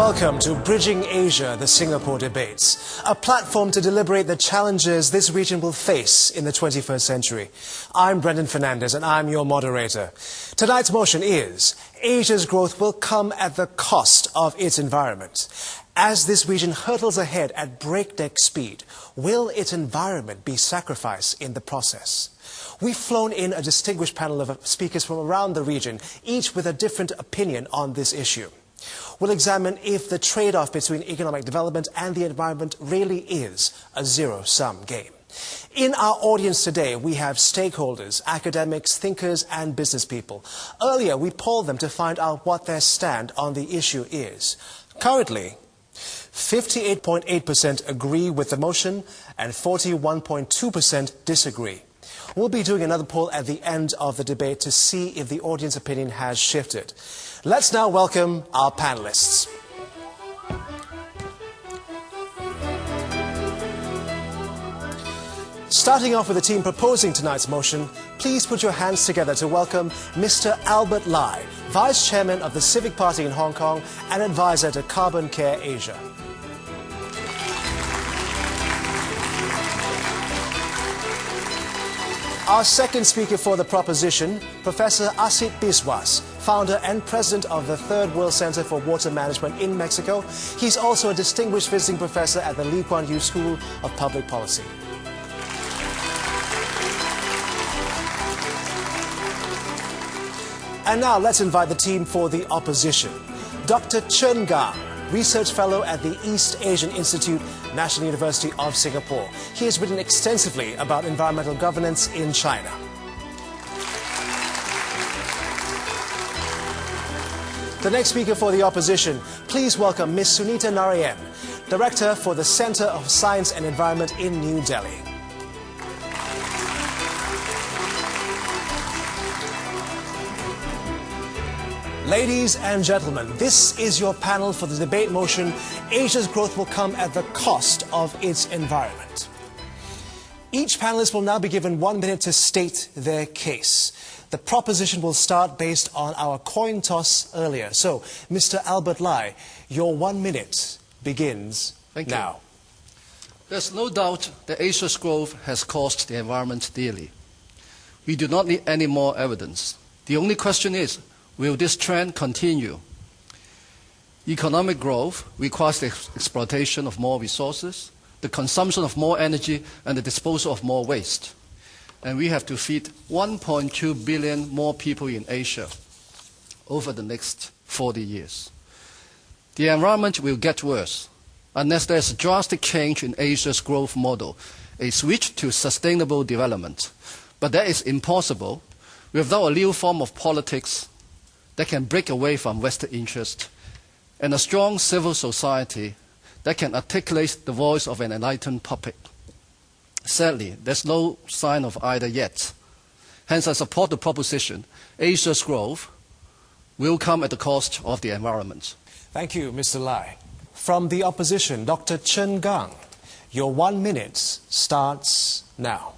Welcome to Bridging Asia, the Singapore Debates, a platform to deliberate the challenges this region will face in the 21st century. I'm Brendan Fernandez and I'm your moderator. Tonight's motion is, Asia's growth will come at the cost of its environment. As this region hurtles ahead at breakneck speed, will its environment be sacrificed in the process? We've flown in a distinguished panel of speakers from around the region, each with a different opinion on this issue. We'll examine if the trade-off between economic development and the environment really is a zero-sum game. In our audience today, we have stakeholders, academics, thinkers and business people. Earlier, we polled them to find out what their stand on the issue is. Currently, 58.8% agree with the motion and 41.2% disagree. We'll be doing another poll at the end of the debate to see if the audience opinion has shifted. Let's now welcome our panelists. Starting off with the team proposing tonight's motion, please put your hands together to welcome Mr. Albert Lai, Vice Chairman of the Civic Party in Hong Kong and advisor to Carbon Care Asia. Our second speaker for the proposition, Professor Asit Biswas, founder and president of the Third World Center for Water Management in Mexico. He's also a distinguished visiting professor at the Lee Kuan Yew School of Public Policy. And now let's invite the team for the opposition. Dr. Chen Gang, Research Fellow at the East Asian Institute, National University of Singapore. He has written extensively about environmental governance in China. The next speaker for the opposition, please welcome Ms. Sunita Narayan, Director for the Center of Science and Environment in New Delhi. Ladies and gentlemen, this is your panel for the debate motion, Asia's growth will come at the cost of its environment. Each panelist will now be given 1 minute to state their case. The proposition will start based on our coin toss earlier. So, Mr. Albert Lai, your 1 minute begins now. There's no doubt that Asia's growth has cost the environment dearly. We do not need any more evidence. The only question is, will this trend continue? Economic growth requires the exploitation of more resources, the consumption of more energy, and the disposal of more waste. And we have to feed 1.2 billion more people in Asia over the next 40 years. The environment will get worse unless there's a drastic change in Asia's growth model, a switch to sustainable development. But that is impossible without a new form of politics that can break away from Western interest, and a strong civil society that can articulate the voice of an enlightened public. Sadly, there's no sign of either yet. Hence, I support the proposition, Asia's growth will come at the cost of the environment. Thank you, Mr. Lai. From the opposition, Dr. Chen Gang, your 1 minute starts now.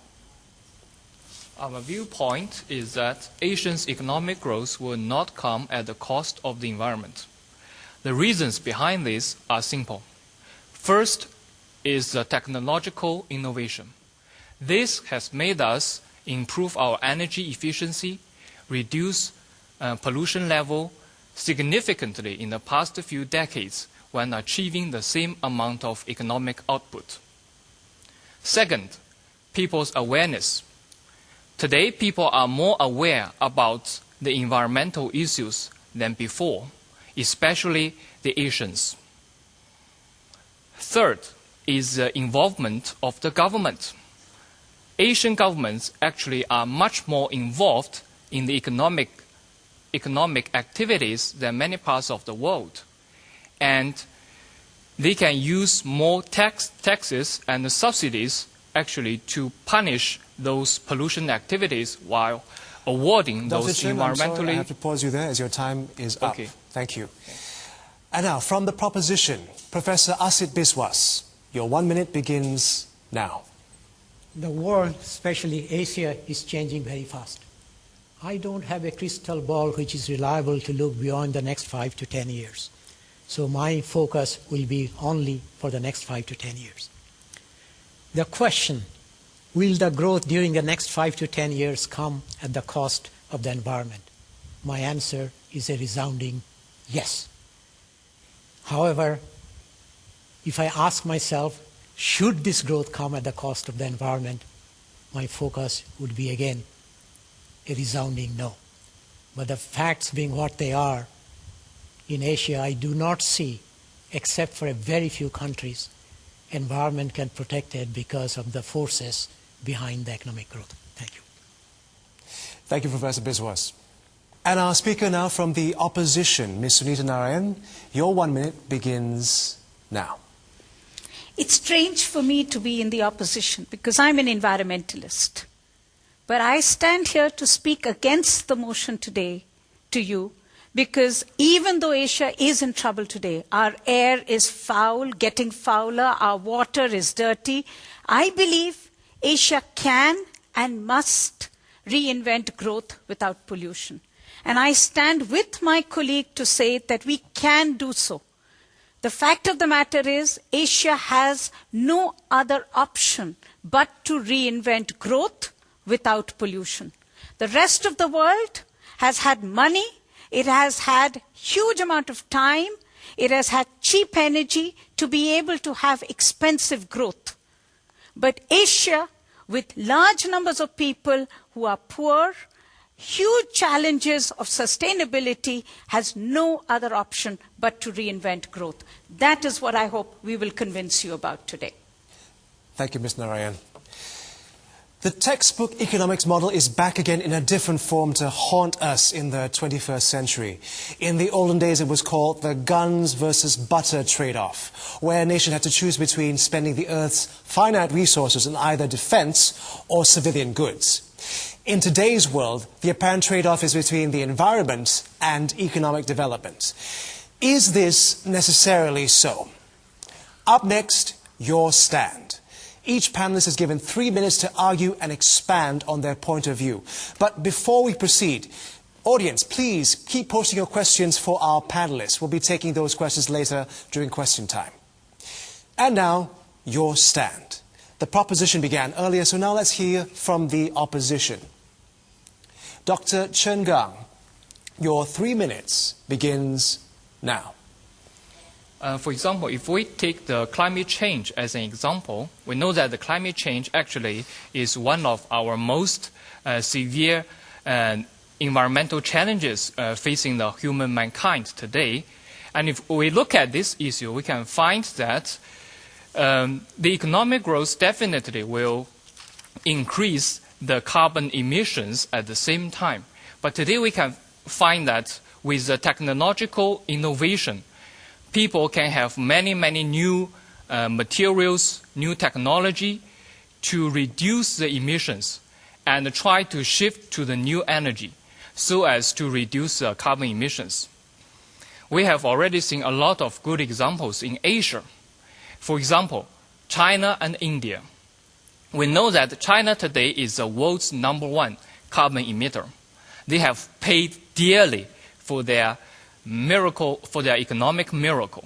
Our viewpoint is that Asia's economic growth will not come at the cost of the environment. The reasons behind this are simple. First is the technological innovation. This has made us improve our energy efficiency, reduce pollution level significantly in the past few decades when achieving the same amount of economic output. Second, people's awareness. Today, people are more aware about the environmental issues than before, especially the Asians. Third is the involvement of the government. Asian governments actually are much more involved in the economic activities than many parts of the world. And they can use more taxes and subsidies actually to punish those pollution activities while awarding those Chen, environmentally... I'm sorry, I have to pause you there as your time is up. Okay. Thank you. And now, from the proposition, Professor Asit Biswas, your 1 minute begins now. The world, especially Asia, is changing very fast. I don't have a crystal ball which is reliable to look beyond the next 5 to 10 years. So my focus will be only for the next 5 to 10 years. The question, will the growth during the next 5 to 10 years come at the cost of the environment? My answer is a resounding yes. However, if I ask myself, should this growth come at the cost of the environment, my focus would be again a resounding no. But the facts being what they are, in Asia I do not see, except for a very few countries, environment can protect it because of the forces behind the economic growth. Thank you. Thank you, Professor Biswas. And our speaker now from the opposition, Ms. Sunita Narayan, your 1 minute begins now. It's strange for me to be in the opposition because I'm an environmentalist. But I stand here to speak against the motion today to you because even though Asia is in trouble today, our air is foul, getting fouler, our water is dirty, I believe Asia can and must reinvent growth without pollution. And I stand with my colleague to say that we can do so. The fact of the matter is, Asia has no other option but to reinvent growth without pollution. The rest of the world has had money, it has had huge amount of time, it has had cheap energy to be able to have expensive growth. But Asia, with large numbers of people who are poor, huge challenges of sustainability, has no other option but to reinvent growth. That is what I hope we will convince you about today. Thank you, Ms. Narayan. The textbook economics model is back again in a different form to haunt us in the 21st century. In the olden days, it was called the guns versus butter trade-off, where a nation had to choose between spending the Earth's finite resources in either defense or civilian goods. In today's world, the apparent trade-off is between the environment and economic development. Is this necessarily so? Up next, your stand. Each panelist is given 3 minutes to argue and expand on their point of view. But before we proceed, audience, please keep posting your questions for our panelists. We'll be taking those questions later during question time. And now, your stand. The proposition began earlier, so now let's hear from the opposition. Dr. Chen Gang, your 3 minutes begins now. For example, if we take the climate change as an example, we know that the climate change actually is one of our most severe environmental challenges facing the human mankind today. And if we look at this issue, we can find that the economic growth definitely will increase the carbon emissions at the same time. But today we can find that with the technological innovation, people can have many new materials, new technology to reduce the emissions and try to shift to the new energy so as to reduce the carbon emissions. We have already seen a lot of good examples in Asia. For example, China and India. We know that China today is the world's #1 carbon emitter. They have paid dearly for their miracle, for their economic miracle.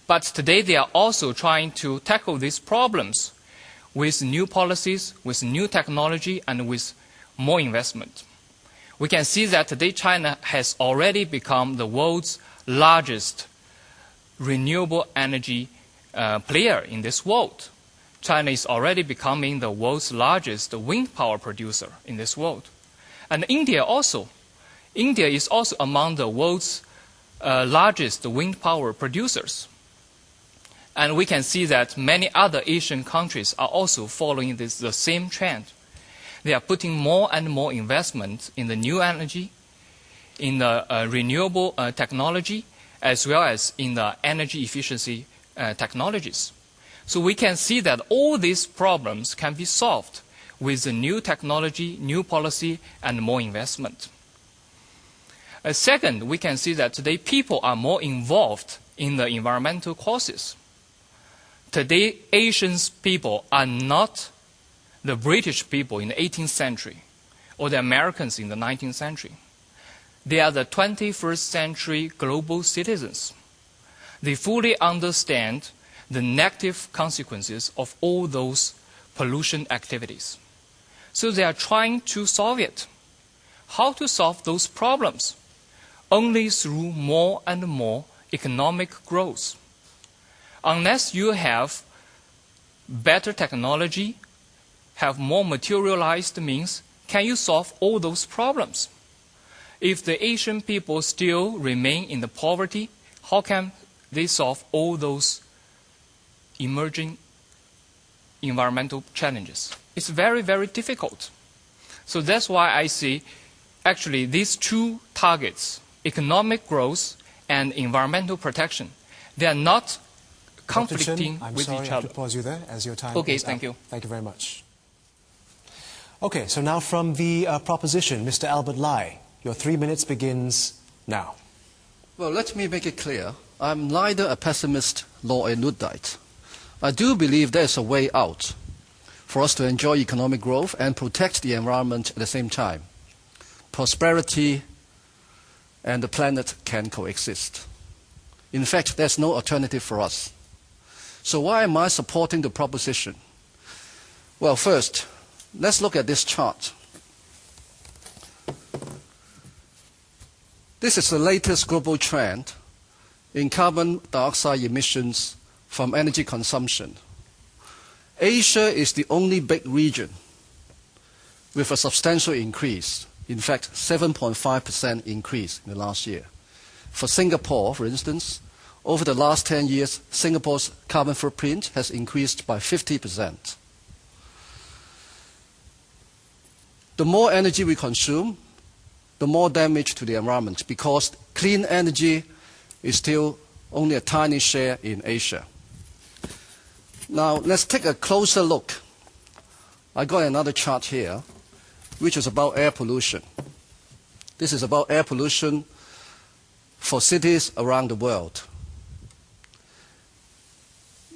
But today they are also trying to tackle these problems with new policies, with new technology, and with more investment. We can see that today China has already become the world's largest renewable energy player in this world. China is already becoming the world's largest wind power producer in this world. And India also. India is also among the world's largest wind power producers. And we can see that many other Asian countries are also following the same trend. They are putting more and more investment in the new energy, in the renewable technology, as well as in the energy efficiency technologies. So we can see that all these problems can be solved with the new technology, new policy, and more investment. Second, we can see that today people are more involved in the environmental causes. Today, Asian people are not the British people in the 18th century or the Americans in the 19th century. They are the 21st century global citizens. They fully understand the negative consequences of all those pollution activities. So they are trying to solve it. How to solve those problems? Only through more and more economic growth. Unless you have better technology, have more materialized means, can you solve all those problems? If the Asian people still remain in the poverty, how can they solve all those emerging environmental challenges? It's very, very difficult. So that's why I see actually these two targets, economic growth and environmental protection, they are not conflicting with each other. I have to pause you there as your time Okay, is thank up. you. Thank you very much. Okay, so now from the proposition, Mr. Albert Lai, your 3 minutes begins now. Well, let me make it clear. I'm neither a pessimist nor a Luddite. I do believe there's a way out for us to enjoy economic growth and protect the environment at the same time. Prosperity and the planet can coexist. In fact, there's no alternative for us. So why am I supporting the proposition? Well, first, let's look at this chart. This is the latest global trend in carbon dioxide emissions from energy consumption. Asia is the only big region with a substantial increase, in fact 7.5% increase in the last year. For Singapore, for instance, over the last 10 years, Singapore's carbon footprint has increased by 50%. The more energy we consume, the more damage to the environment, because clean energy is still only a tiny share in Asia. Now, let's take a closer look. I got another chart here, which is about air pollution. This is about air pollution for cities around the world.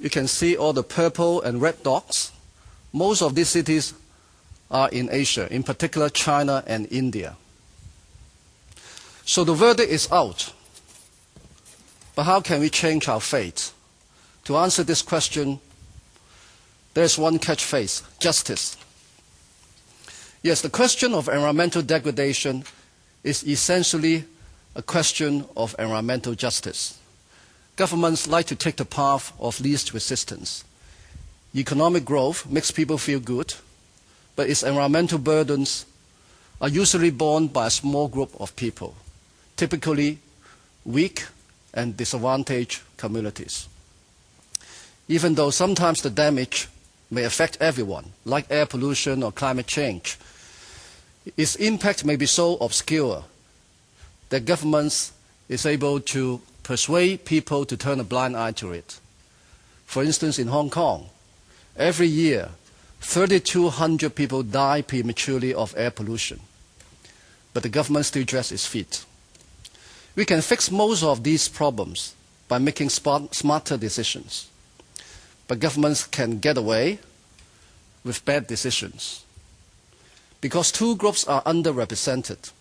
You can see all the purple and red dots. Most of these cities are in Asia, in particular China and India. So the verdict is out. But how can we change our fate? To answer this question, there's one catchphrase: justice. Yes, the question of environmental degradation is essentially a question of environmental justice. Governments like to take the path of least resistance. Economic growth makes people feel good, but its environmental burdens are usually borne by a small group of people, typically weak and disadvantaged communities. Even though sometimes the damage may affect everyone, like air pollution or climate change, its impact may be so obscure that governments is able to persuade people to turn a blind eye to it. For instance, in Hong Kong, every year 3,200 people die prematurely of air pollution, but the government still drags its feet. We can fix most of these problems by making smarter decisions, but governments can get away with bad decisions because two groups are underrepresented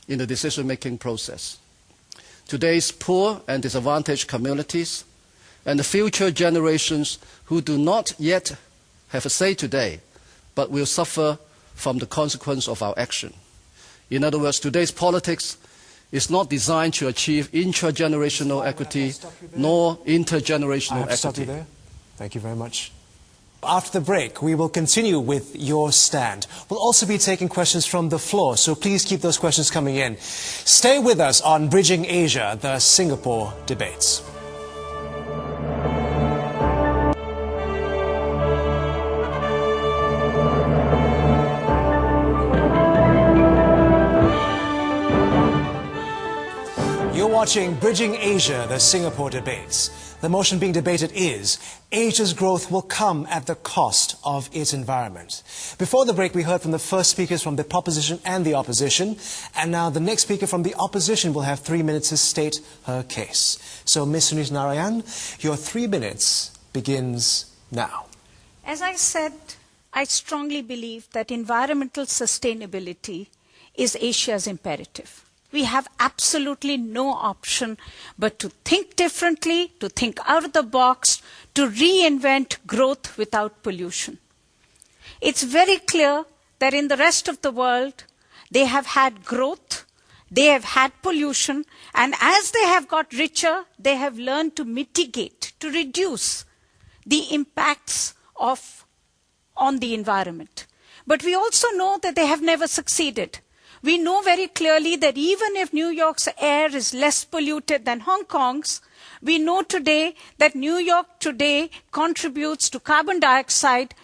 in the decision-making process: today's poor and disadvantaged communities and the future generations who do not yet have a say today but will suffer from the consequence of our action. In other words, today's politics is not designed to achieve intragenerational equity nor intergenerational equity. Thank you very much. After the break, we will continue with your stand. We'll also be taking questions from the floor, so please keep those questions coming in. Stay with us on Bridging Asia, the Singapore debates. You're watching Bridging Asia, the Singapore debates. The motion being debated is, Asia's growth will come at the cost of its environment. Before the break, we heard from the first speakers from the proposition and the opposition. And now the next speaker from the opposition will have 3 minutes to state her case. So, Ms. Sunit Narayan, your 3 minutes begins now. As I said, I strongly believe that environmental sustainability is Asia's imperative. we have absolutely no option but to think differently, to think out of the box, to reinvent growth without pollution. It's very clear that in the rest of the world, they have had growth, they have had pollution, and as they have got richer, they have learned to mitigate, to reduce the impacts on the environment. But we also know that they have never succeeded. We know very clearly that even if New York's air is less polluted than Hong Kong's, we know today that New York today contributes to carbon dioxide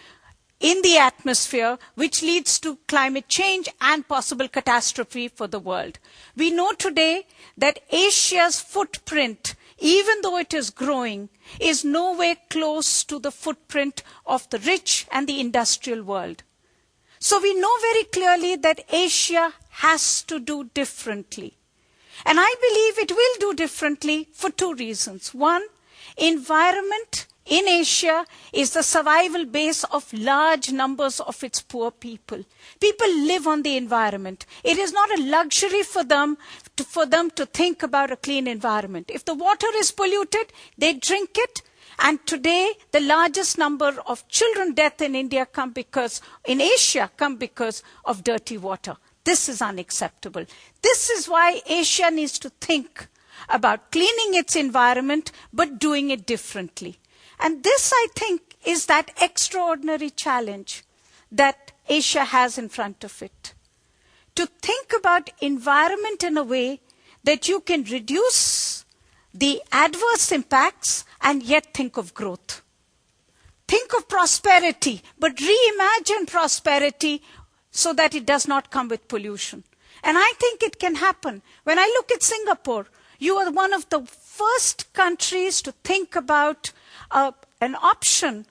in the atmosphere, which leads to climate change and possible catastrophe for the world. We know today that Asia's footprint, even though it is growing, is nowhere close to the footprint of the rich and the industrial world. So we know very clearly that Asia has to do differently. And I believe it will do differently for two reasons. One, environment in Asia is the survival base of large numbers of its poor people. People live on the environment. It is not a luxury for them to think about a clean environment. If the water is polluted, they drink it. And today, the largest number of children deaths in Asia come because of dirty water. This is unacceptable. This is why Asia needs to think about cleaning its environment, but doing it differently. And this, I think, is that extraordinary challenge that Asia has in front of it. To think about environment in a way that you can reduce the adverse impacts and yet think of growth. Think of prosperity, but reimagine prosperity so that it does not come with pollution. And I think it can happen. When I look at Singapore, you are one of the first countries to think about an option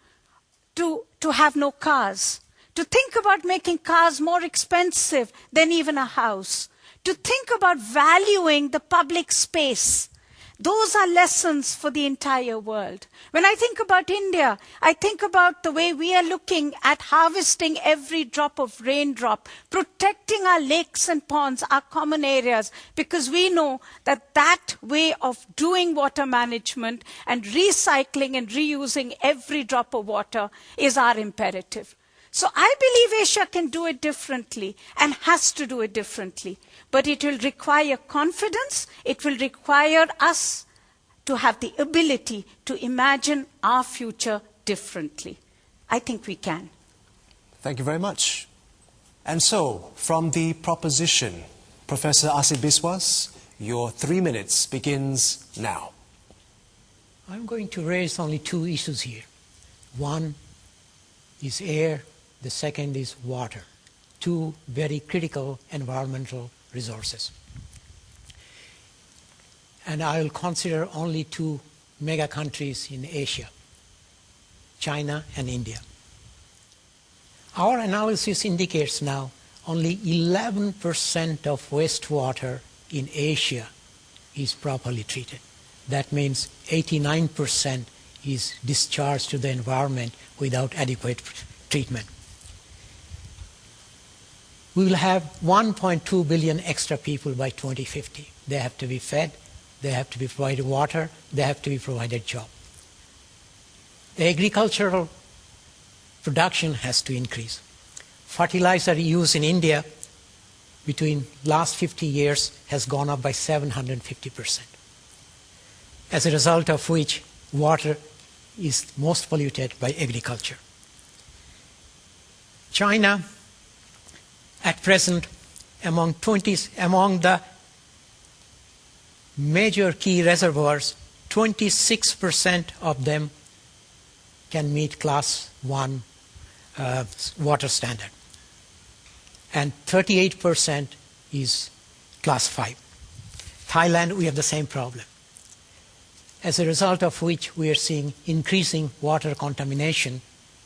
to have no cars, to think about making cars more expensive than even a house, to think about valuing the public space. Those are lessons for the entire world. When I think about India, I think about the way we are looking at harvesting every drop of raindrop, protecting our lakes and ponds, our common areas, because we know that that way of doing water management and recycling and reusing every drop of water is our imperative. So I believe Asia can do it differently and has to do it differently. But it will require confidence. It will require us to have the ability to imagine our future differently. I think we can. Thank you very much. And so, from the proposition, Professor Asif Biswas, your 3 minutes begins now. I'm going to raise only two issues here. One is air. The second is water, two very critical environmental resources. And I will consider only two mega countries in Asia, China and India. Our analysis indicates now only 11% of wastewater in Asia is properly treated. That means 89% is discharged to the environment without adequate treatment. We will have 1.2 billion extra people by 2050. They have to be fed, they have to be provided water, they have to be provided job. The agricultural production has to increase. Fertilizer use in India between last 50 years has gone up by 750%. As a result of which, water is most polluted by agriculture. China, at present, among the major key reservoirs, 26% of them can meet class 1 water standard. And 38% is class 5. Thailand, we have the same problem. As a result of which we are seeing increasing water contamination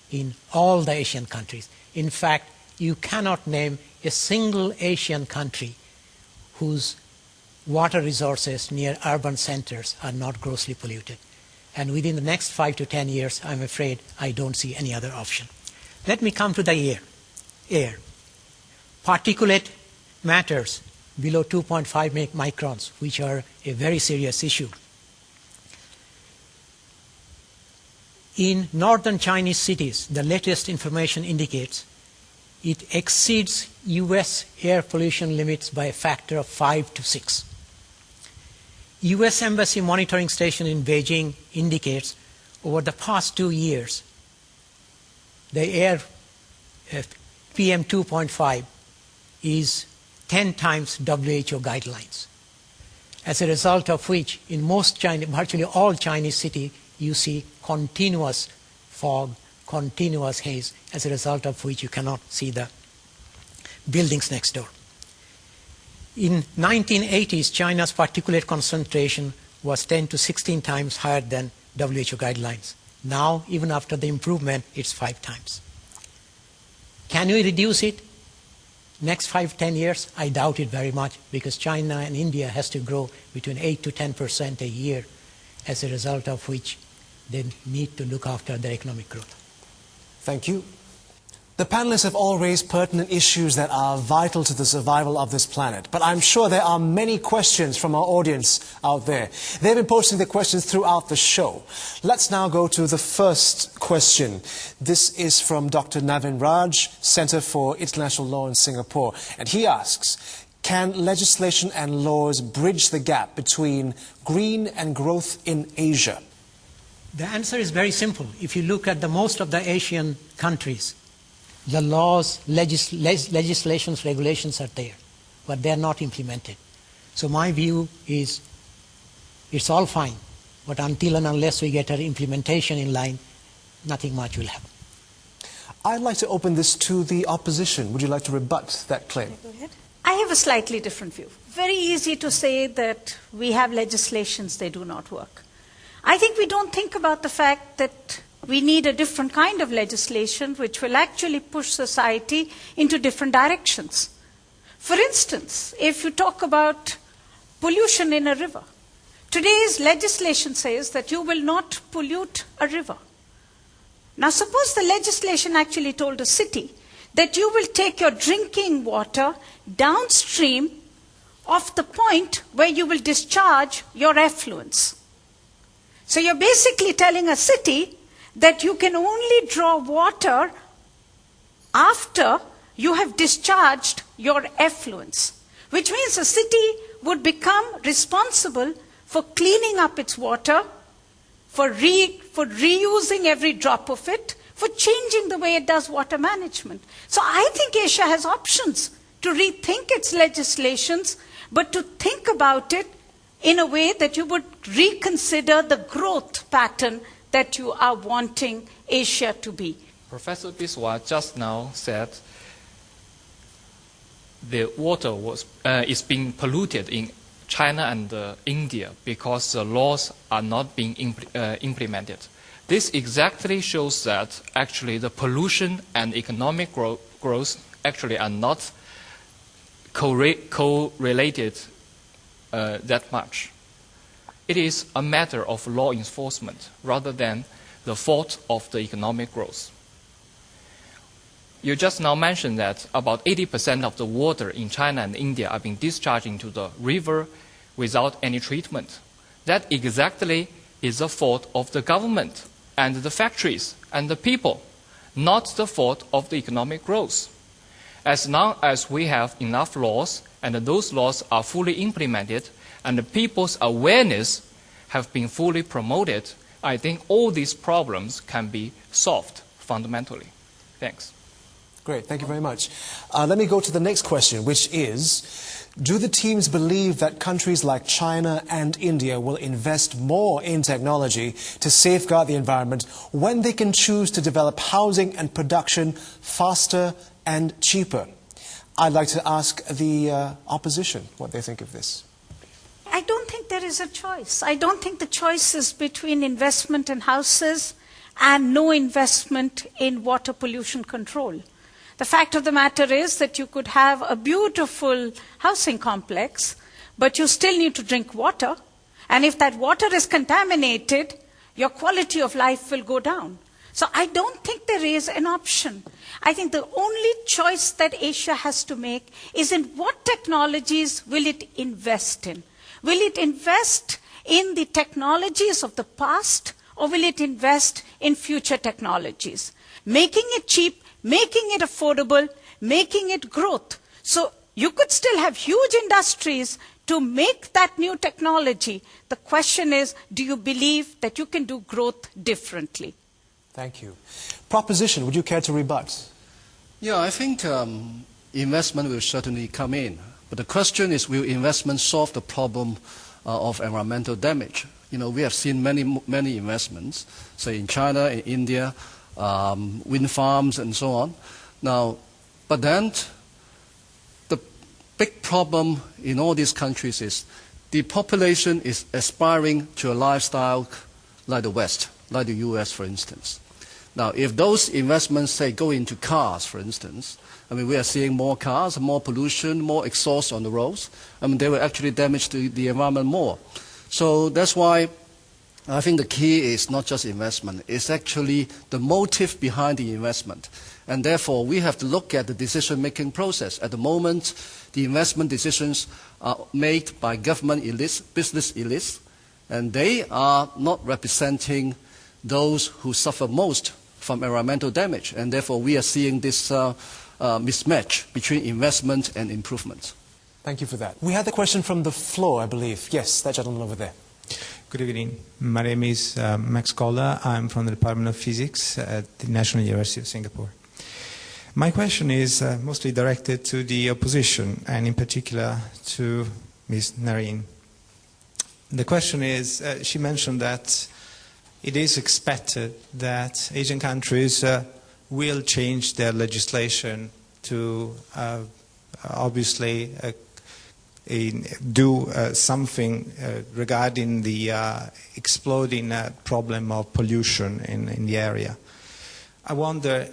in all the Asian countries. In fact, you cannot name a single Asian country whose water resources near urban centers are not grossly polluted. And within the next 5 to 10 years, I'm afraid I don't see any other option. Let me come to the air. Particulate matters below 2.5 microns, which are a very serious issue. In northern Chinese cities, the latest information indicates it exceeds US air pollution limits by a factor of 5 to 6. US Embassy monitoring station in Beijing indicates over the past 2 years, the air PM 2.5 is 10 times WHO guidelines. As a result of which, in virtually all Chinese cities, you see continuous fog, continuous haze, as a result of which you cannot see the buildings next door. In 1980s, China's particulate concentration was 10 to 16 times higher than WHO guidelines. Now, even after the improvement, it's 5 times. Can we reduce it? Next 5-10 years, I doubt it very much, because China and India has to grow between 8 to 10% a year, as a result of which they need to look after their economic growth. Thank you. The panelists have all raised pertinent issues that are vital to the survival of this planet. But I'm sure there are many questions from our audience out there. They've been posting their questions throughout the show. Let's now go to the first question. This is from Dr. Navin Raj, Center for International Law in Singapore. And he asks, can legislation and laws bridge the gap between green and growth in Asia? The answer is very simple. If you look at most of the Asian countries, the laws, legislations, regulations are there, but they are not implemented. So my view is it's all fine, but until and unless we get our implementation in line, nothing much will happen. I'd like to open this to the opposition. Would you like to rebut that claim? Go ahead. I have a slightly different view. Very easy to say that we have legislations, they do not work. I think we don't think about the fact that we need a different kind of legislation which will actually push society into different directions. For instance, if you talk about pollution in a river, today's legislation says that you will not pollute a river. Now suppose the legislation actually told a city that you will take your drinking water downstream of the point where you will discharge your effluents. So you're basically telling a city that you can only draw water after you have discharged your effluents, which means a city would become responsible for cleaning up its water, for reusing every drop of it, for changing the way it does water management. So I think Asia has options to rethink its legislations, but to think about it in a way that you would reconsider the growth pattern that you are wanting Asia to be. Professor Biswa just now said the water is being polluted in China and India because the laws are not being implemented. This exactly shows that actually the pollution and economic growth actually are not correlated that much. It is a matter of law enforcement rather than the fault of the economic growth. You just now mentioned that about 80% of the water in China and India are being discharged into the river without any treatment. That exactly is the fault of the government and the factories and the people, not the fault of the economic growth. As long as we have enough laws and those laws are fully implemented and the people's awareness have been fully promoted, I think all these problems can be solved fundamentally. Thanks. Great, thank you very much. Let me go to the next question, which is, do the teams believe that countries like China and India will invest more in technology to safeguard the environment when they can choose to develop housing and production faster and cheaper? I'd like to ask the opposition what they think of this. I don't think there is a choice. I don't think the choice is between investment in houses and no investment in water pollution control. The fact of the matter is that you could have a beautiful housing complex, but you still need to drink water. And if that water is contaminated, your quality of life will go down. So I don't think there is an option. I think the only choice that Asia has to make is in what technologies will it invest in? Will it invest in the technologies of the past, or will it invest in future technologies? Making it cheap, making it affordable, making it growth. So you could still have huge industries to make that new technology. The question is, do you believe that you can do growth differently? Thank you. Proposition, would you care to rebut? Yeah, I think investment will certainly come in. But the question is, will investment solve the problem of environmental damage? We have seen many investments, say in China, in India, wind farms and so on. Now, but then the big problem in all these countries is the population is aspiring to a lifestyle like the West, like the US, for instance. Now, if those investments, say, go into cars, for instance, we are seeing more cars, more pollution, more exhaust on the roads. They will actually damage the environment more. So that's why I think the key is not just investment, it's actually the motive behind the investment. And therefore, we have to look at the decision-making process. At the moment, the investment decisions are made by government elites, business elites, and they are not representing those who suffer most from environmental damage. And therefore, we are seeing this mismatch between investment and improvement. Thank you for that. We had the question from the floor, I believe. Yes, that gentleman over there. Good evening. My name is Max Koller. I'm from the Department of Physics at the National University of Singapore. My question is mostly directed to the opposition, and in particular to Ms. Narine. The question is, she mentioned that it is expected that Asian countries will change their legislation to obviously do something regarding the exploding problem of pollution in the area. I wonder,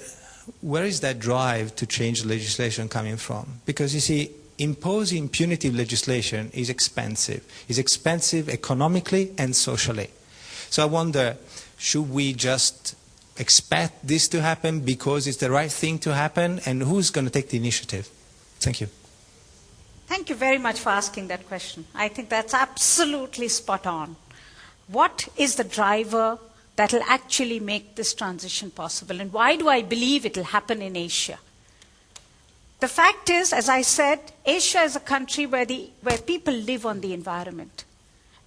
where is that drive to change legislation coming from? Because you see, imposing punitive legislation is expensive. It's expensive economically and socially. So I wonder, should we just expect this to happen because it's the right thing to happen, and who's going to take the initiative? Thank you. Thank you very much for asking that question. I think that's absolutely spot on. What is the driver that will actually make this transition possible, and why do I believe it will happen in Asia? The fact is, as I said, Asia is a country where people live on the environment.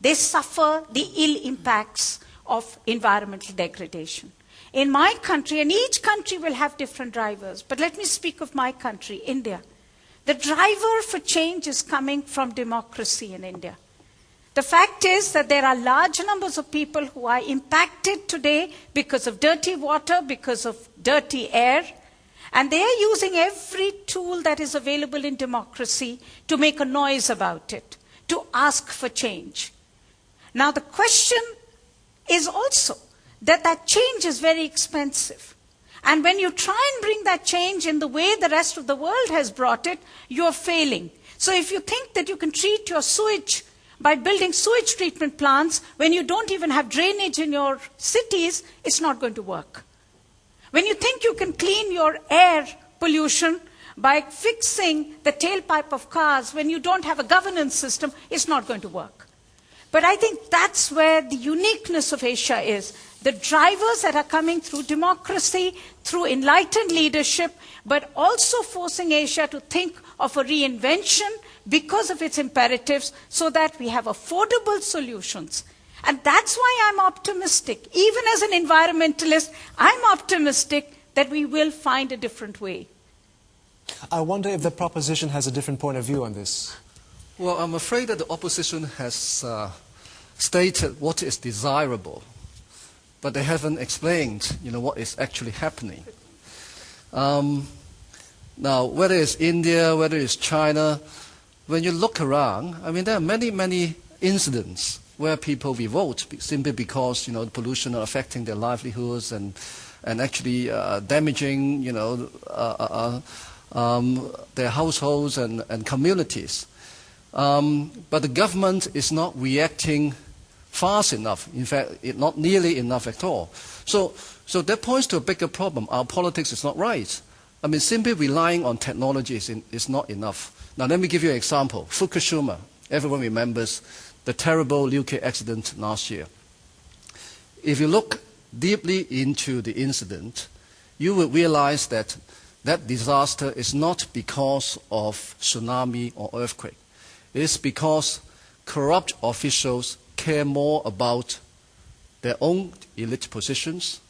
They suffer the ill impacts of environmental degradation. In my country, and each country will have different drivers, but let me speak of my country, India. The driver for change is coming from democracy in India. The fact is that there are large numbers of people who are impacted today because of dirty water, because of dirty air, and they are using every tool that is available in democracy to make a noise about it, to ask for change. Now the question is also that change is very expensive. And when you try and bring that change in the way the rest of the world has brought it, you're failing. So if you think that you can treat your sewage by building sewage treatment plants when you don't even have drainage in your cities, it's not going to work. When you think you can clean your air pollution by fixing the tailpipe of cars when you don't have a governance system, it's not going to work. But I think that's where the uniqueness of Asia is. The drivers that are coming through democracy, through enlightened leadership, but also forcing Asia to think of a reinvention because of its imperatives so that we have affordable solutions. And that's why I'm optimistic. Even as an environmentalist, I'm optimistic that we will find a different way. I wonder if the proposition has a different point of view on this. Well, I'm afraid that the opposition has stated what is desirable, but they haven't explained, what is actually happening. Now, whether it's India, whether it's China, when you look around, there are many incidents where people revolt simply because, the pollution are affecting their livelihoods and actually damaging, their households and communities. But the government is not reacting fast enough. In fact, not nearly enough at all. So So that points to a bigger problem. Our politics is not right. I mean, simply relying on technology is not enough. Now, let me give you an example. Fukushima, everyone remembers the terrible nuclear accident last year. If you look deeply into the incident, you will realize that that disaster is not because of tsunami or earthquake. It is because corrupt officials care more about their own elite positions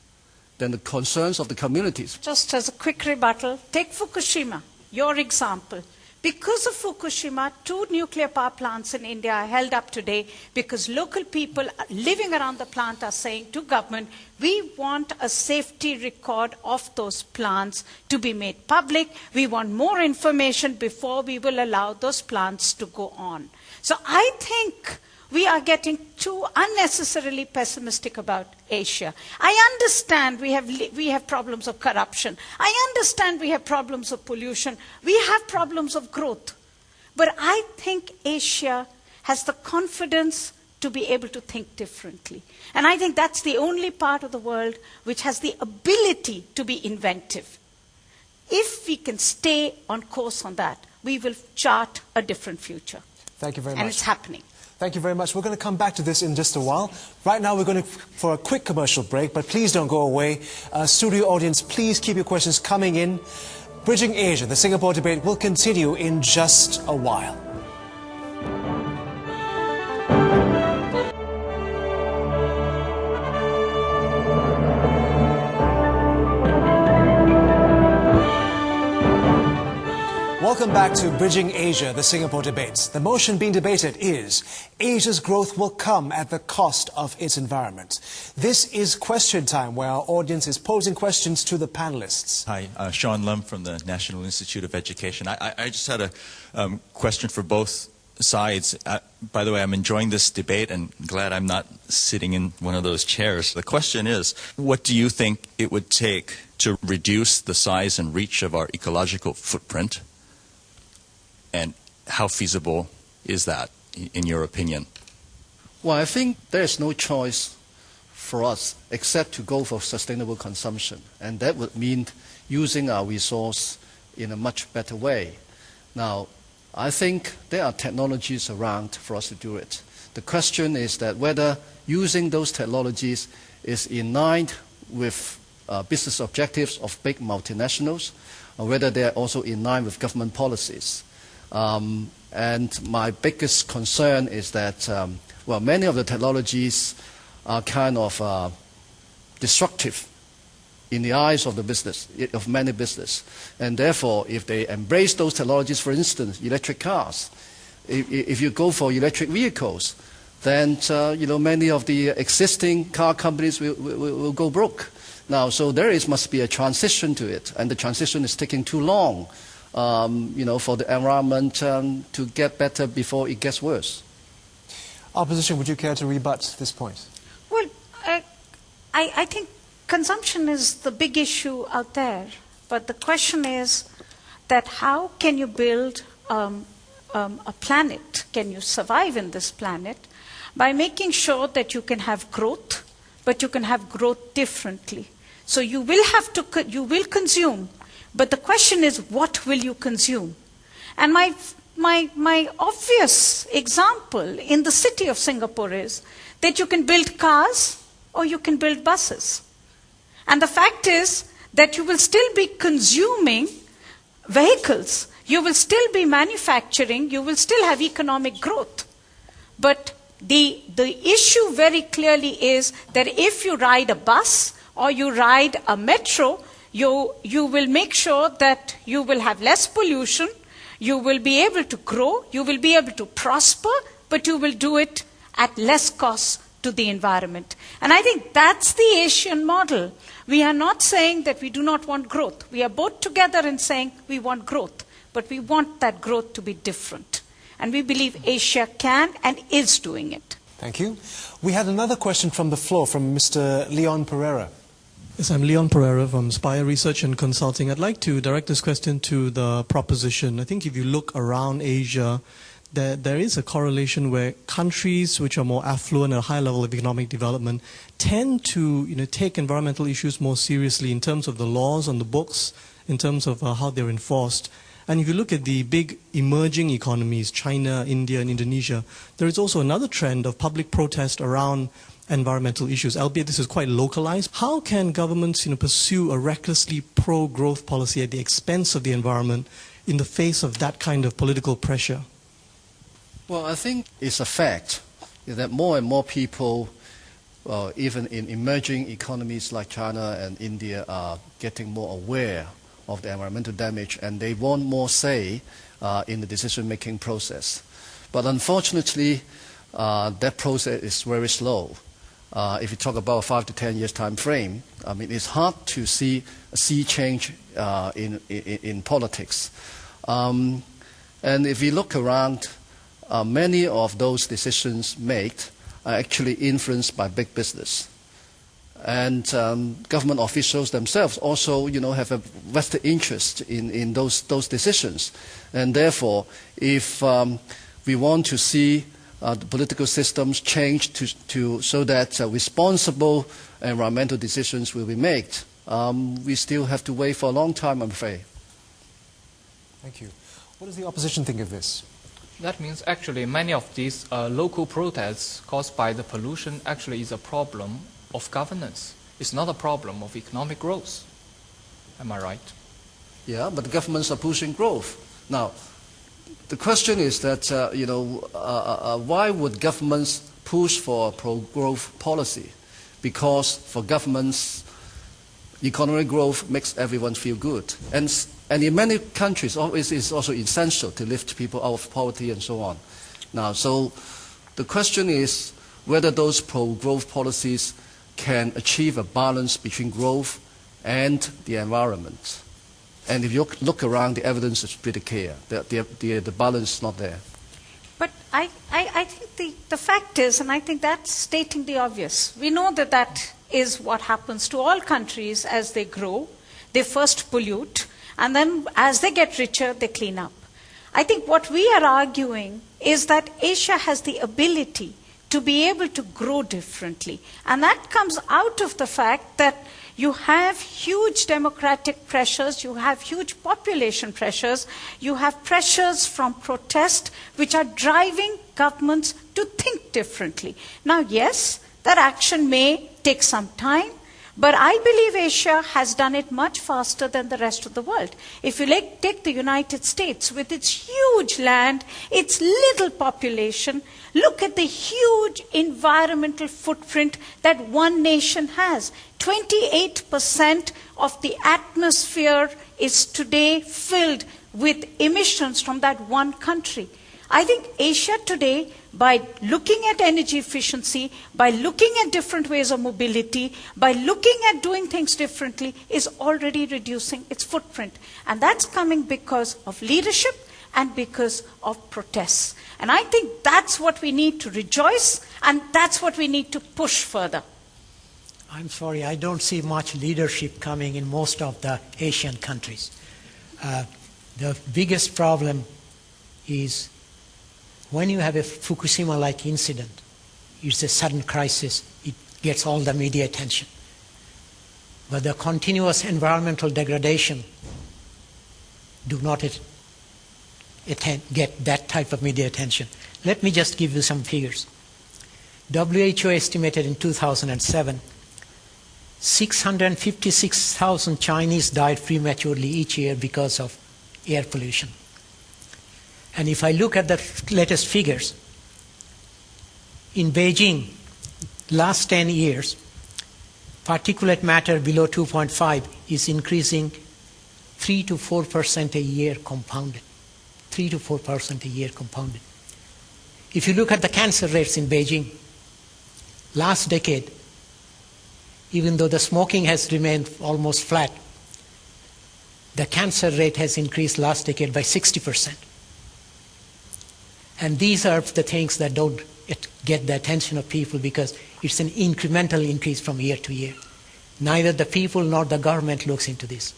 than the concerns of the communities. Just as a quick rebuttal, take Fukushima, your example. Because of Fukushima, 2 nuclear power plants in India are held up today because local people living around the plant are saying to government, we want a safety record of those plants to be made public. We want more information before we will allow those plants to go on. So I think we are getting too unnecessarily pessimistic about Asia. I understand we have problems of corruption. I understand we have problems of pollution. We have problems of growth. But I think Asia has the confidence to be able to think differently. And I think that's the only part of the world which has the ability to be inventive. If we can stay on course on that, we will chart a different future. Thank you very much. And it's happening. Thank you very much. We're going to come back to this in just a while. Right now, we're going for a quick commercial break, but please don't go away. Studio audience, please keep your questions coming in. Bridging Asia, the Singapore debate, will continue in just a while. Welcome back to Bridging Asia, the Singapore debates. The motion being debated is, Asia's growth will come at the cost of its environment. This is question time, where our audience is posing questions to the panelists. Hi, Sean Lim from the National Institute of Education. I just had a question for both sides. By the way, I'm enjoying this debate and glad I'm not sitting in one of those chairs. The question is, what do you think it would take to reduce the size and reach of our ecological footprint? And how feasible is that, in your opinion? Well, I think there is no choice for us except to go for sustainable consumption. And that would mean using our resource in a much better way. Now, I think there are technologies around for us to do it. The question is that whether using those technologies is in line with business objectives of big multinationals, or whether they're also in line with government policies. And my biggest concern is that, well, many of the technologies are kind of destructive in the eyes of the business, of many business. And therefore, if they embrace those technologies, for instance, electric cars, if you go for electric vehicles, then many of the existing car companies will go broke. Now, so must be a transition to it, and the transition is taking too long. For the environment to get better before it gets worse. Opposition, would you care to rebut this point? Well, I think consumption is the big issue out there. But the question is that how can you build a planet? Can you survive in this planet by making sure that you can have growth, but you can have growth differently? So you will consume. But the question is, what will you consume? And my obvious example in the city of Singapore is that you can build cars or you can build buses. And the fact is that you will still be consuming vehicles. You will still be manufacturing. You will still have economic growth. But the issue very clearly is that if you ride a bus or you ride a metro, you will make sure that you will have less pollution, you will be able to grow, you will be able to prosper, but you will do it at less cost to the environment. And I think that's the Asian model. We are not saying that we do not want growth. We are both together in saying we want growth, but we want that growth to be different. And we believe Asia can and is doing it. Thank you. We had another question from the floor from Mr. Leon Pereira. Yes, I'm Leon Pereira from Spire Research and Consulting. I'd like to direct this question to the proposition. I think if you look around Asia, there is a correlation where countries which are more affluent at a high level of economic development tend to take environmental issues more seriously in terms of the laws on the books, in terms of how they're enforced. And if you look at the big emerging economies, China, India, and Indonesia, there is also another trend of public protest around environmental issues, albeit this is quite localized. How can governments pursue a recklessly pro-growth policy at the expense of the environment in the face of that kind of political pressure? Well, I think it's a fact that more and more people, even in emerging economies like China and India, are getting more aware of the environmental damage, and they want more say in the decision-making process. But unfortunately, that process is very slow. If you talk about a 5 to 10 years time frame, I mean, it's hard to see a sea change in politics. And if you look around, many of those decisions made are actually influenced by big business. And government officials themselves also, have a vested interest in those decisions. And therefore, if we want to see the political systems change so that responsible environmental decisions will be made, we still have to wait for a long time, I'm afraid. Thank you. What does the opposition think of this? That means actually many of these local protests caused by the pollution actually is a problem of governance. It's not a problem of economic growth. Am I right? Yeah, but the governments are pushing growth. Now, the question is that, why would governments push for a pro-growth policy? Because for governments, economic growth makes everyone feel good. And in many countries, it's also essential to lift people out of poverty and so on. Now, so the question is whether those pro-growth policies can achieve a balance between growth and the environment. And if you look around, the evidence is pretty clear. The balance is not there. But I think the fact is, and I think that's stating the obvious, we know that that is what happens to all countries as they grow. They first pollute, and then as they get richer, they clean up. I think what we are arguing is that Asia has the ability to be able to grow differently. And that comes out of the fact that you have huge democratic pressures, you have huge population pressures, you have pressures from protest which are driving governments to think differently. Now, yes, that action may take some time, but I believe Asia has done it much faster than the rest of the world. If you take the United States with its huge land, its little population, look at the huge environmental footprint that one nation has. 28% of the atmosphere is today filled with emissions from that one country. I think Asia today, by looking at energy efficiency, by looking at different ways of mobility, by looking at doing things differently, is already reducing its footprint. And that's coming because of leadership and because of protests. And I think that's what we need to rejoice, and that's what we need to push further. I'm sorry, I don't see much leadership coming in most of the Asian countries. The biggest problem is when you have a Fukushima-like incident, it's a sudden crisis, it gets all the media attention. But the continuous environmental degradation do not get that type of media attention. Let me just give you some figures. WHO estimated in 2007, 656,000 Chinese died prematurely each year because of air pollution. And if I look at the latest figures, in Beijing, last 10 years, particulate matter below 2.5 is increasing 3 to 4% a year compounded. 3 to 4% a year compounded. If you look at the cancer rates in Beijing, last decade, even though the smoking has remained almost flat, the cancer rate has increased last decade by 60%. And these are the things that don't get the attention of people because it's an incremental increase from year to year. Neither the people nor the government looks into this.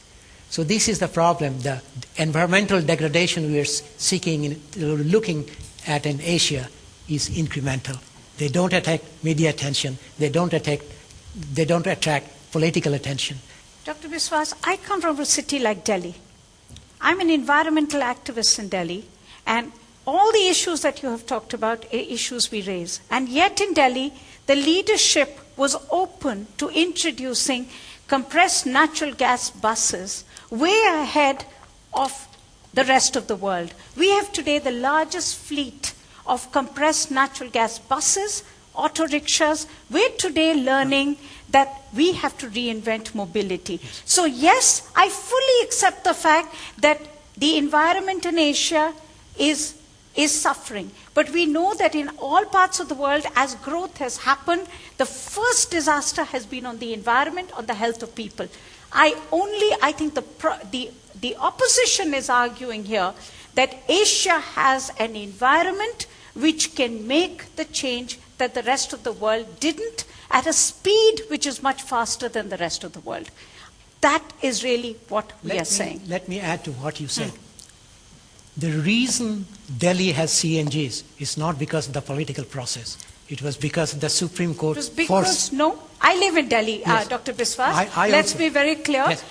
So this is the problem. The environmental degradation we are seeking, looking at in Asia is incremental. They don't attract media attention. They don't attract political attention. Dr. Biswas, I come from a city like Delhi. I'm an environmental activist in Delhi, and all the issues that you have talked about are issues we raise. And yet in Delhi, the leadership was open to introducing compressed natural gas buses way ahead of the rest of the world. We have today the largest fleet of compressed natural gas buses, auto rickshaws. We're today learning that we have to reinvent mobility. So yes, I fully accept the fact that the environment in Asia is suffering. But we know that in all parts of the world, as growth has happened, the first disaster has been on the environment, on the health of people. I think the opposition is arguing here that Asia has an environment which can make the change that the rest of the world didn't, at a speed which is much faster than the rest of the world. That is really what we are saying. Let me add to what you said. The reason Delhi has CNGs is not because of the political process. It was because the Supreme Court forced. No, I live in Delhi, Yes. Dr. Biswas. Let's be very clear. Yes.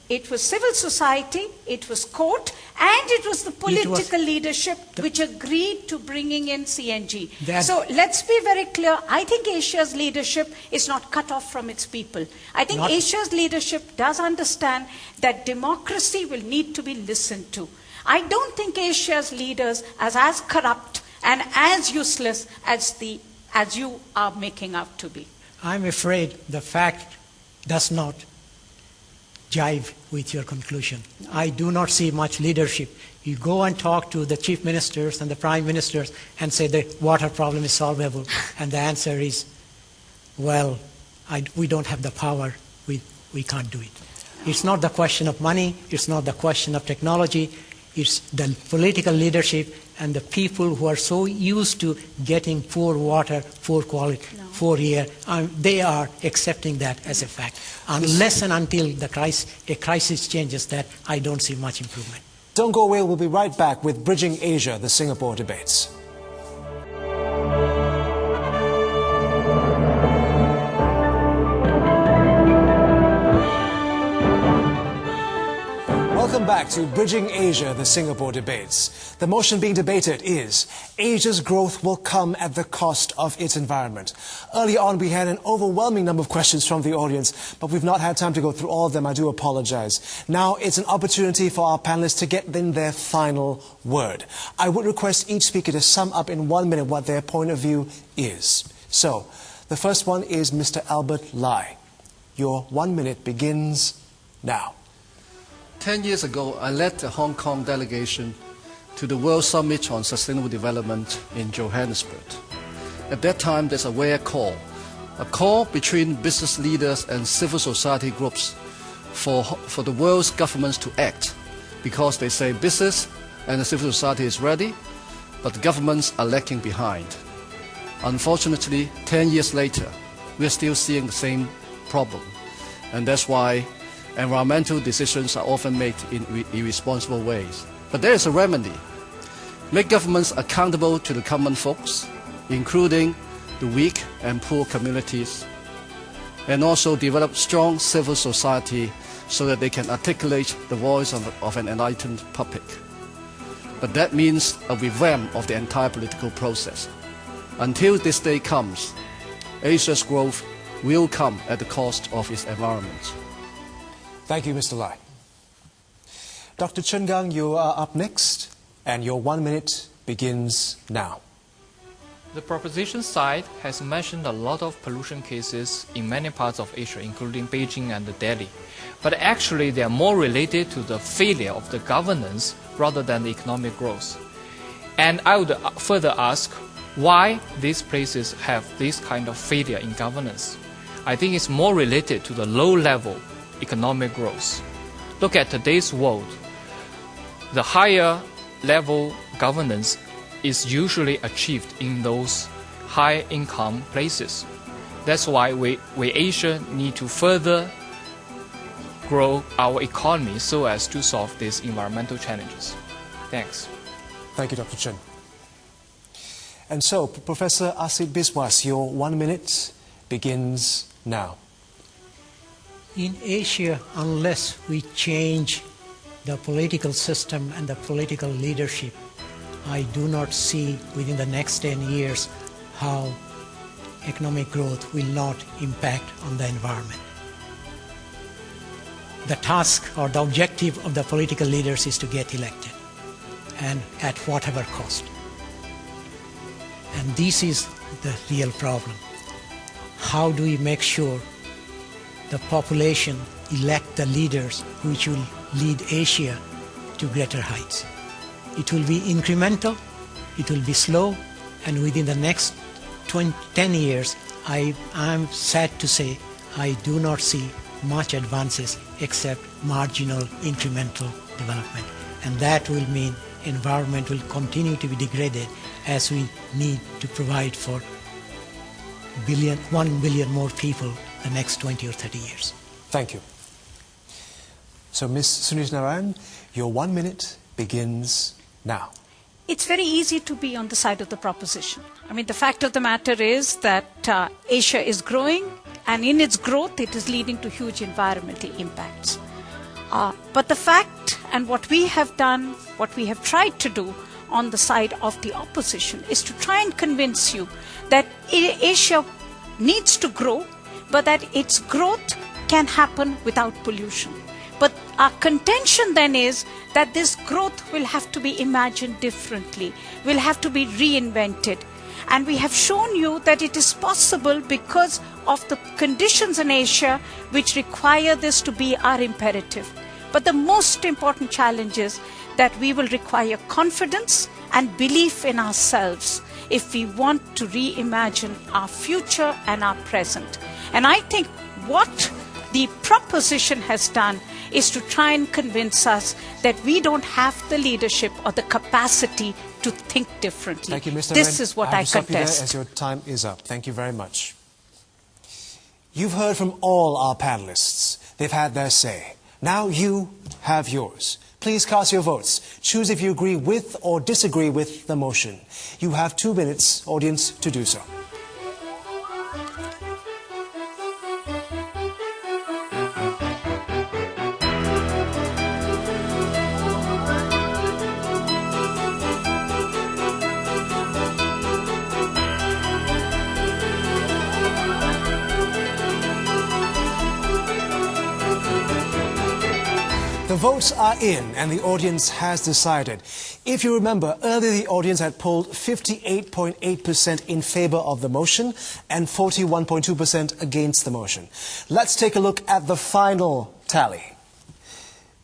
It was civil society, it was court, and it was the political leadership which agreed to bringing in CNG. So let's be very clear. I think Asia's leadership is not cut off from its people. I think Asia's leadership does understand that democracy will need to be listened to. I don't think Asia's leaders are as corrupt and as useless as you are making out to be. I'm afraid the fact does not jive with your conclusion. I do not see much leadership. You go and talk to the chief ministers and the prime ministers and say the water problem is solvable, and the answer is, well, we don't have the power, we can't do it. It's not the question of money, it's not the question of technology, it's the political leadership and the people who are so used to getting poor water, poor quality, poor air, they are accepting that as a fact. Unless and until a crisis changes that, I don't see much improvement. Don't go away, we'll be right back with Bridging Asia, the Singapore debates. Welcome back to Bridging Asia, the Singapore debates. The motion being debated is, Asia's growth will come at the cost of its environment. Early on, we had an overwhelming number of questions from the audience, but we've not had time to go through all of them. I do apologize. Now it's an opportunity for our panelists to get in their final word. I would request each speaker to sum up in 1 minute what their point of view is. So, the first one is Mr. Albert Lai. Your 1 minute begins now. 10 years ago, I led the Hong Kong delegation to the World Summit on Sustainable Development in Johannesburg. At that time, there's a rare call, a call between business leaders and civil society groups for the world's governments to act, because they say business and the civil society is ready, but the governments are lagging behind. Unfortunately, 10 years later, we're still seeing the same problem, and that's why environmental decisions are often made in irresponsible ways. But there is a remedy. Make governments accountable to the common folks, including the weak and poor communities, and also develop strong civil society so that they can articulate the voice of an enlightened public. But that means a revamp of the entire political process. Until this day comes, Asia's growth will come at the cost of its environment. Thank you, Mr. Lai. Dr. Chen Gang, you are up next, and your 1 minute begins now. The proposition side has mentioned a lot of pollution cases in many parts of Asia, including Beijing and Delhi. But actually, they are more related to the failure of the governance rather than the economic growth. And I would further ask why these places have this kind of failure in governance. I think it's more related to the low-level economic growth. Look at today's world. The higher level governance is usually achieved in those high income places. That's why we Asia need to further grow our economy so as to solve these environmental challenges. Thanks. Thank you, Dr. Chen. And so, Professor Asit Biswas, your 1 minute begins now. In Asia, unless we change the political system and the political leadership, I do not see within the next 10 years how economic growth will not impact on the environment. The task or the objective of the political leaders is to get elected, and at whatever cost. And this is the real problem. How do we make sure the population elect the leaders which will lead Asia to greater heights? It will be incremental, it will be slow, and within the next 10 years, I'm sad to say, I do not see much advances except marginal incremental development. And that will mean environment will continue to be degraded as we need to provide for 1 billion more people the next 20 or 30 years. Thank you. So, Ms. Sunita Narayan, your 1 minute begins now. It's very easy to be on the side of the proposition. I mean, the fact of the matter is that Asia is growing, and in its growth, it is leading to huge environmental impacts. But the fact, and what we have done, what we have tried to do on the side of the opposition, is to try and convince you that Asia needs to grow, but that its growth can happen without pollution. But our contention then is that this growth will have to be imagined differently, will have to be reinvented. And we have shown you that it is possible because of the conditions in Asia which require this to be our imperative. But the most important challenge is that we will require confidence and belief in ourselves if we want to reimagine our future and our present. And I think what the proposition has done is to try and convince us that we don't have the leadership or the capacity to think differently. Thank you, Mr. This is what I contest. As your time is up. Thank you very much. You've heard from all our panelists. They've had their say. Now you have yours. Please cast your votes. Choose if you agree with or disagree with the motion. You have 2 minutes, audience, to do so. The votes are in and the audience has decided. If you remember, earlier the audience had polled 58.8% in favor of the motion and 41.2% against the motion. Let's take a look at the final tally.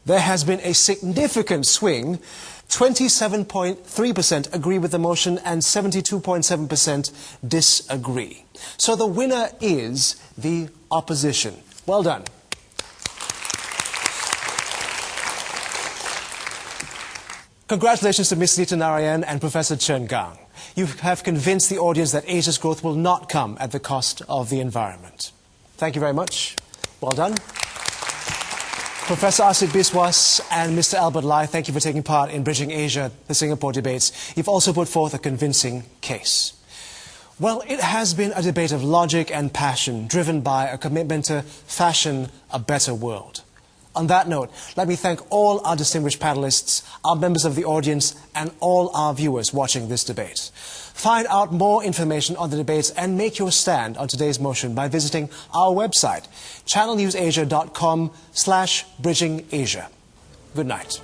There has been a significant swing. 27.3% agree with the motion and 72.7% disagree. So the winner is the opposition. Well done. Congratulations to Ms. Sunita Narayan and Professor Chen Gang. You have convinced the audience that Asia's growth will not come at the cost of the environment. Thank you very much. Well done. Professor Asit Biswas and Mr. Albert Lai, thank you for taking part in Bridging Asia, the Singapore debates. You've also put forth a convincing case. Well, it has been a debate of logic and passion, driven by a commitment to fashion a better world. On that note, let me thank all our distinguished panelists, our members of the audience, and all our viewers watching this debate. Find out more information on the debates and make your stand on today's motion by visiting our website, channelnewsasia.com/bridgingasia. Good night.